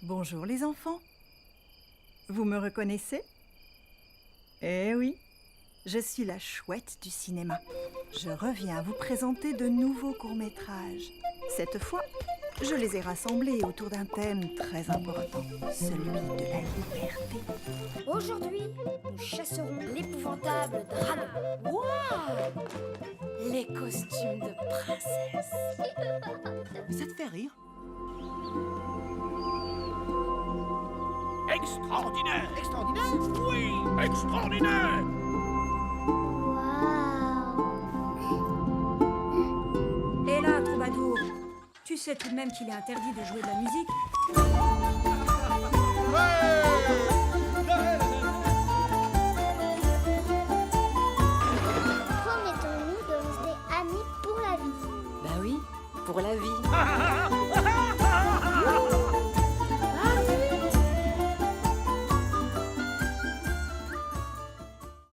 Bonjour les enfants. Vous me reconnaissez? Eh oui, je suis la chouette du cinéma. Je reviens vous présenter de nouveaux courts-métrages. Cette fois, je les ai rassemblés autour d'un thème très important, celui de la liberté. Aujourd'hui, nous chasserons l'épouvantable dragon. Waouh! Les costumes de princesse. Ça te fait rire? Extraordinaire! Extraordinaire! Oui, extraordinaire! Et là, troubadour, tu sais tout de même qu'il est interdit de jouer de la musique. Promettons-nous de rester amis pour la vie. Bah oui, pour la vie.